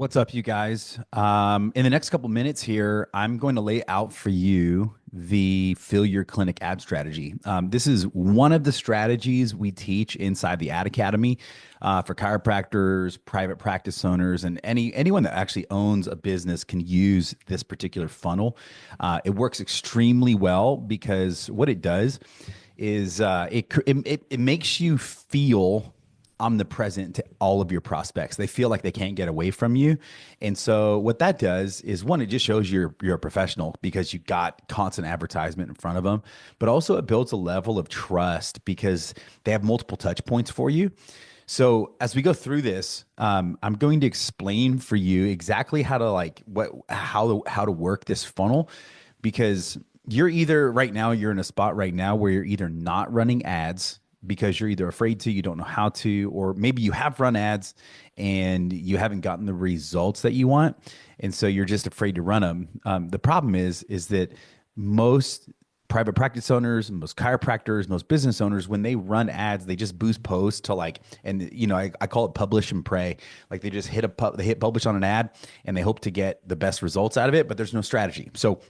What's up, you guys? In the next couple minutes here, I'm going to lay out for you the Fill Your Clinic ad strategy. This is one of the strategies we teach inside the Ad Academy for chiropractors, private practice owners, and anyone that actually owns a business can use this particular funnel. It works extremely well because what it does is it makes you feel omnipresent to all of your prospects. They feel like they can't get away from you. And so what that does is one, it just shows you're a professional because you got constant advertisement in front of them, but also it builds a level of trust because they have multiple touch points for you. So as we go through this, I'm going to explain for you exactly how to how to work this funnel because you're either right now, you're in a spot right now where you're either not running ads because you're either afraid to, you don't know how to, or maybe you have run ads and you haven't gotten the results that you want. And so you're just afraid to run them. The problem is that most private practice owners, most chiropractors, most business owners, when they run ads, they just boost posts to I call it publish and pray. Like they just they hit publish on an ad and they hope to get the best results out of it, but there's no strategy. So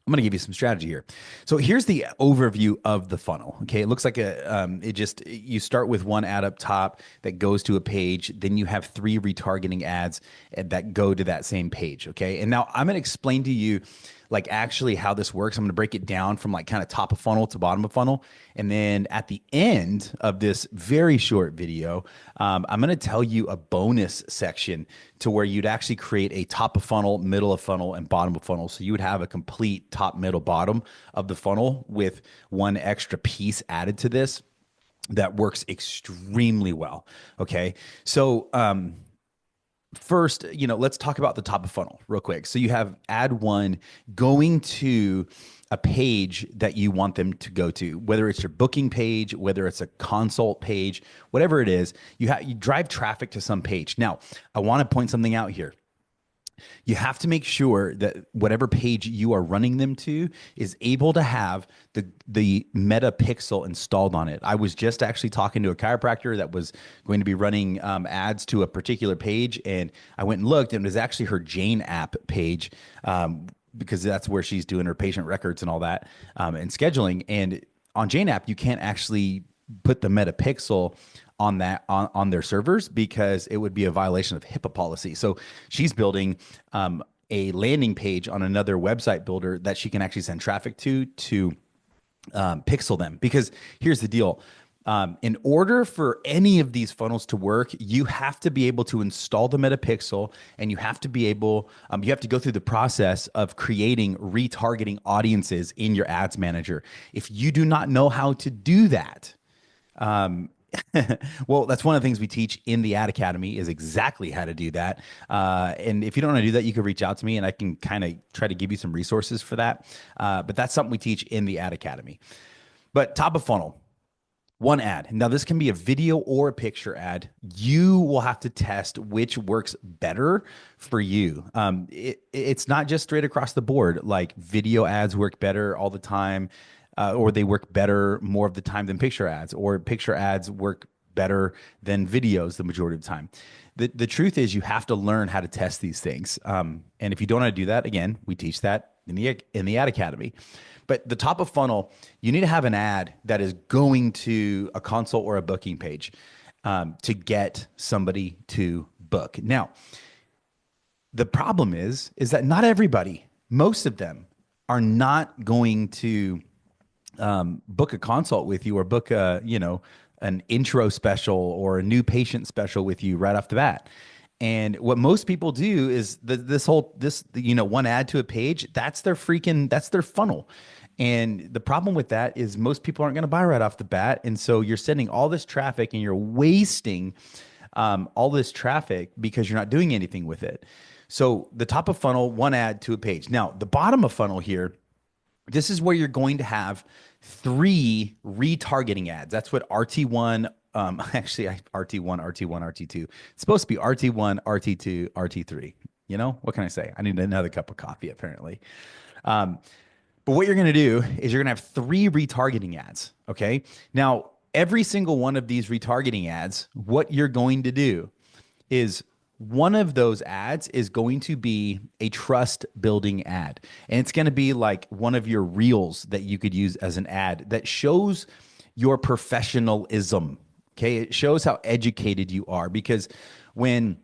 I'm going to give you some strategy here. So here's the overview of the funnel. Okay. It looks like you start with one ad up top that goes to a page. Then you have three retargeting ads that go to that same page. Okay. And now I'm going to explain to you like actually how this works. I'm going to break it down from like kind of top of funnel to bottom of funnel. And then at the end of this very short video, I'm going to tell you a bonus section to where you'd actually create a top of funnel, middle of funnel, and bottom of funnel. So you would have a complete top, middle, bottom of the funnel with one extra piece added to this that works extremely well. Okay. So, first, let's talk about the top of funnel real quick. So you have ad one going to a page that you want them to go to, whether it's your booking page, whether it's a consult page, whatever it is, you drive traffic to some page. Now, I want to point something out here. You have to make sure that whatever page you are running them to is able to have the meta pixel installed on it. I was just actually talking to a chiropractor that was going to be running ads to a particular page, and I went and looked, and it was actually her Jane app page, because that's where she's doing her patient records and all that, and scheduling. And on Jane app, you can't actually put the meta pixel on their servers because it would be a violation of HIPAA policy. So she's building a landing page on another website builder that she can actually send traffic to pixel them. Because here's the deal. In order for any of these funnels to work, you have to be able to install the metapixel, and you have to be able, you have to go through the process of creating retargeting audiences in your ads manager. If you do not know how to do that, well, that's one of the things we teach in the Ad Academy is exactly how to do that. And if you don't know how to do that, you can reach out to me and I can kind of try to give you some resources for that. But that's something we teach in the Ad Academy. But top of funnel, one ad. Now, this can be a video or a picture ad. You will have to test which works better for you. It's not just straight across the board. Like video ads work better all the time. Or they work better more of the time than picture ads, or picture ads work better than videos the majority of the time. The truth is you have to learn how to test these things. And if you don't know how to do that, again, we teach that in the Ad Academy. But the top of funnel, you need to have an ad that is going to a consult or a booking page to get somebody to book. Now, the problem is that not everybody, most of them are not going to book a consult with you or book an intro special or a new patient special with you right off the bat. And what most people do is this one ad to a page, that's their funnel. And the problem with that is most people aren't going to buy right off the bat. And so you're sending all this traffic and you're wasting all this traffic because you're not doing anything with it. So the top of funnel, one ad to a page. Now, the bottom of funnel here, this is where you're going to have three retargeting ads. That's what RT1, actually RT1, RT1, RT2. It's supposed to be RT1, RT2, RT3. You know, what can I say? I need another cup of coffee, apparently. But what you're going to do is you're going to have three retargeting ads. Okay. Now, every single one of these retargeting ads, what you're going to do is One of those ads is going to be a trust building ad. And it's going to be like one of your reels that you could use as an ad that shows your professionalism. Okay. It shows how educated you are because when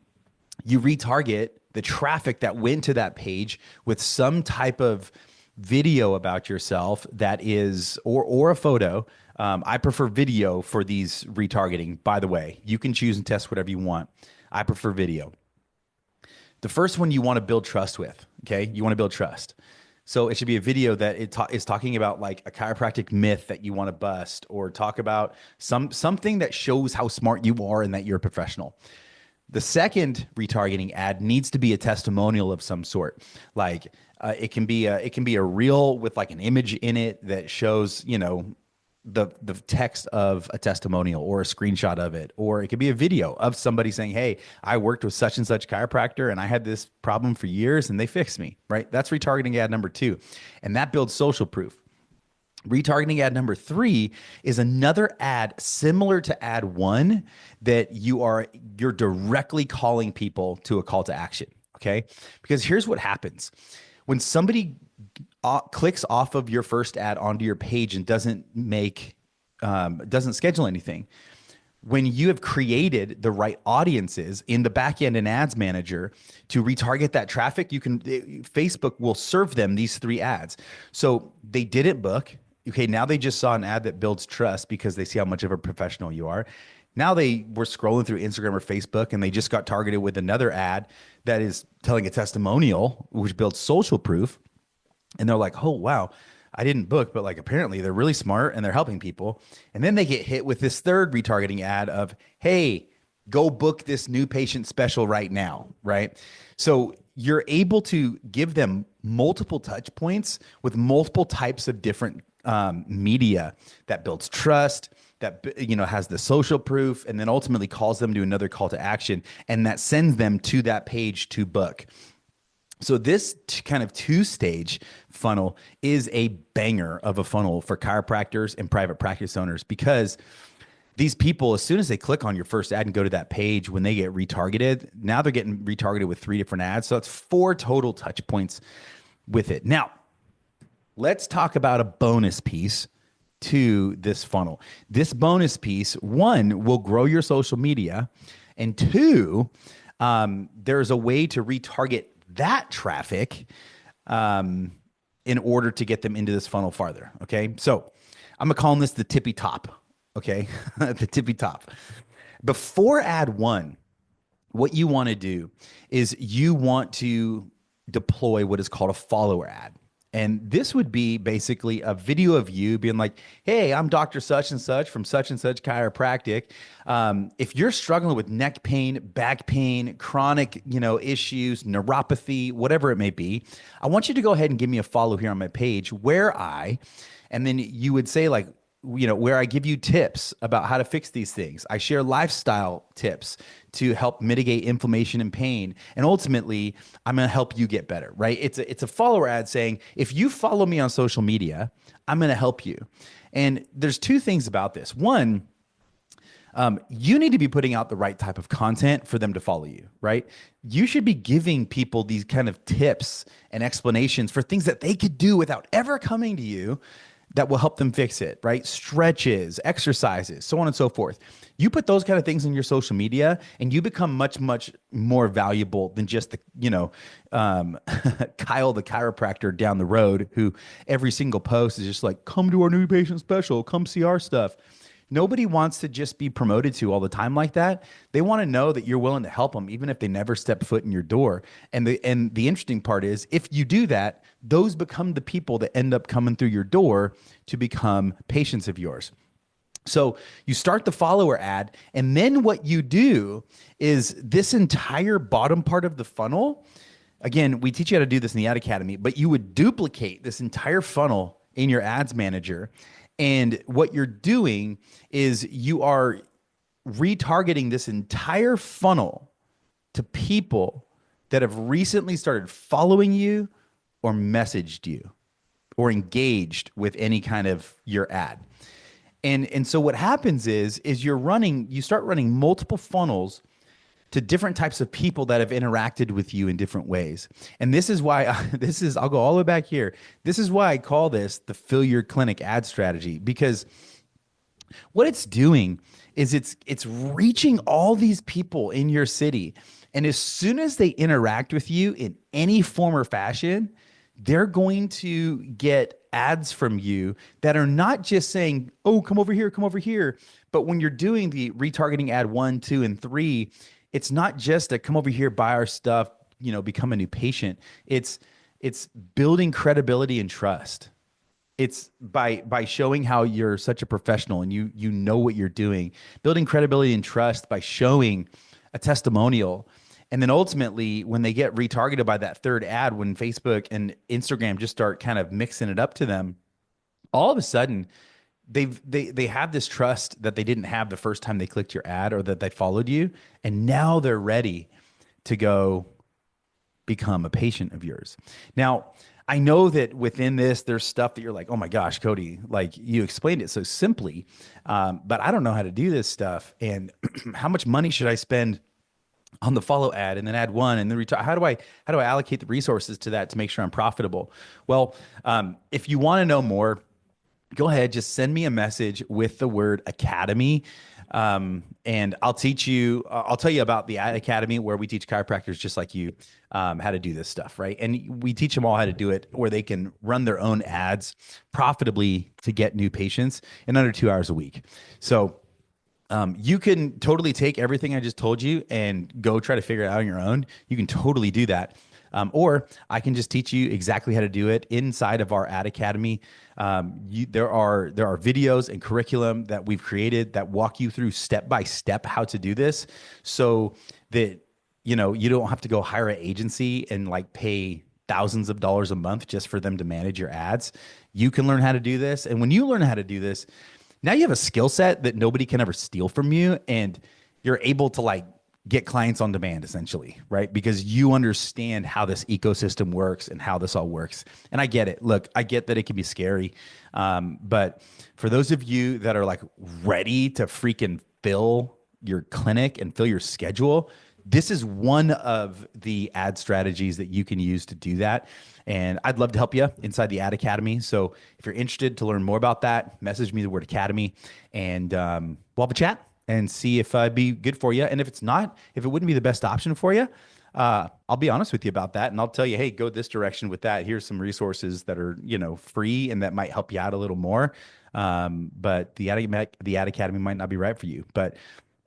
you retarget the traffic that went to that page with some type of video about yourself that is or a photo. I prefer video for these retargeting. By the way, you can choose and test whatever you want. I prefer video. The first one you want to build trust with. Okay, you want to build trust. So it should be a video that is talking about like a chiropractic myth that you want to bust, or talk about something that shows how smart you are and that you're a professional. The second retargeting ad needs to be a testimonial of some sort. Like it can be a reel with like an image in it that shows, the text of a testimonial or a screenshot of it, or it could be a video of somebody saying, "Hey, I worked with such and such chiropractor and I had this problem for years and they fixed me." Right? That's retargeting ad number 2. And that builds social proof. Retargeting ad number 3 is another ad similar to ad 1 that you're directly calling people to a call to action. Okay. Because here's what happens when somebody clicks off of your first ad onto your page and doesn't schedule anything. When you have created the right audiences in the back end and ads manager to retarget that traffic, Facebook will serve them these 3 ads. So they didn't book. Okay, now they just saw an ad that builds trust because they see how much of a professional you are. Now they were scrolling through Instagram or Facebook and they just got targeted with another ad that is telling a testimonial, which builds social proof. And they're like, "Oh, wow, I didn't book, but like apparently they're really smart and they're helping people." And then they get hit with this third retargeting ad of, "Hey, go book this new patient special right now," right? So you're able to give them multiple touch points with multiple types of different media that builds trust, that has the social proof, and then ultimately calls them to another call to action, and that sends them to that page to book. So this kind of 2-stage funnel is a banger of a funnel for chiropractors and private practice owners, because these people, as soon as they click on your first ad and go to that page, when they get retargeted, now they're getting retargeted with 3 different ads. So it's 4 total touch points with it. Now, let's talk about a bonus piece to this funnel. This bonus piece, 1, will grow your social media, and 2, there's a way to retarget that traffic in order to get them into this funnel farther. Okay. So I'm going to call this the tippy top. Okay. The tippy top. Before ad 1, what you want to do is you want to deploy what is called a follower ad. And this would be basically a video of you being like, "Hey, I'm Dr. Such and Such from such and such chiropractic. If you're struggling with neck pain, back pain, chronic, issues, neuropathy, whatever it may be, I want you to go ahead and give me a follow here on my page and then you would say like, where I give you tips about how to fix these things. I share lifestyle tips to help mitigate inflammation and pain. And ultimately, I'm going to help you get better," right? It's a follower ad saying, if you follow me on social media, I'm going to help you. And there's 2 things about this. 1, you need to be putting out the right type of content for them to follow you, right? You should be giving people these kind of tips and explanations for things that they could do without ever coming to you that will help them fix it, right? Stretches, exercises, so on and so forth. You put those kind of things in your social media and you become much, much more valuable than just Kyle the chiropractor down the road who every single post is just like, "Come to our new patient special, come see our stuff." Nobody wants to just be promoted to all the time like that. They want to know that you're willing to help them, even if they never step foot in your door. And the interesting part is, if you do that, those become the people that end up coming through your door to become patients of yours. So you start the follower ad, and then what you do is this entire bottom part of the funnel. Again, we teach you how to do this in the Ad Academy, but you would duplicate this entire funnel in your ads manager. And what you're doing is you are retargeting this entire funnel to people that have recently started following you or messaged you or engaged with any kind of your ad. And so what happens is you start running multiple funnels to different types of people that have interacted with you in different ways. And this is why I'll go all the way back here. This is why I call this the fill your clinic ad strategy, because what it's doing is it's reaching all these people in your city. And as soon as they interact with you in any form or fashion, they're going to get ads from you that are not just saying, "Oh, come over here." But when you're doing the retargeting ad 1, 2, and 3, it's not just a come over here, buy our stuff, become a new patient. It's building credibility and trust. It's by showing how you're such a professional and you know what you're doing, building credibility and trust by showing a testimonial. And then ultimately, when they get retargeted by that third ad, when Facebook and Instagram just start kind of mixing it up to them, all of a sudden they have this trust that they didn't have the first time they clicked your ad or that they followed you, and now they're ready to go become a patient of yours. Now, I know that within this, there's stuff that you're like, oh my gosh, Cody, like you explained it so simply, but I don't know how to do this stuff. And how much money should I spend on the follow ad and then add one and then how do I allocate the resources to that to make sure I'm profitable? Well, if you want to know more, go ahead, just send me a message with the word academy. And I'll teach you, I'll tell you about the Ad Academy where we teach chiropractors just like you how to do this stuff, right? And we teach them all how to do it where they can run their own ads profitably to get new patients in under 2 hours a week. So you can totally take everything I just told you and go try to figure it out on your own. You can totally do that. Or I can just teach you exactly how to do it inside of our Ad Academy. There are videos and curriculum that we've created that walk you through step by step how to do this, so that you don't have to go hire an agency and like pay thousands of dollars a month just for them to manage your ads. You can learn how to do this, and when you learn how to do this, now you have a skill set that nobody can ever steal from you, and you're able to like get clients on demand essentially, right? Because you understand how this ecosystem works and how this all works. And I get it. Look, I get that it can be scary. But for those of you that are like ready to freaking fill your clinic and fill your schedule, this is one of the ad strategies that you can use to do that. And I'd love to help you inside the Ad Academy. So if you're interested to learn more about that, message me the word Academy, and we'll have a chat and see if I'd be good for you. And if it's not, if it wouldn't be the best option for you, I'll be honest with you about that. And I'll tell you, hey, go this direction with that. Here's some resources that are, free and that might help you out a little more. But the Ad Academy might not be right for you. But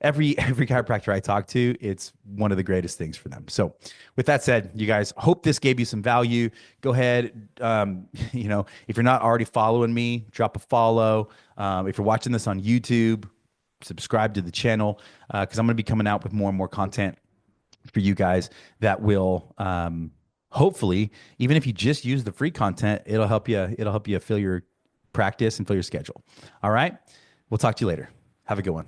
every chiropractor I talk to, it's one of the greatest things for them. So with that said, you guys, hope this gave you some value. Go ahead. If you're not already following me, drop a follow. If you're watching this on YouTube, subscribe to the channel, because I'm going to be coming out with more and more content for you guys that will hopefully, even if you just use the free content, it'll help you fill your practice and fill your schedule. All right. We'll talk to you later. Have a good one.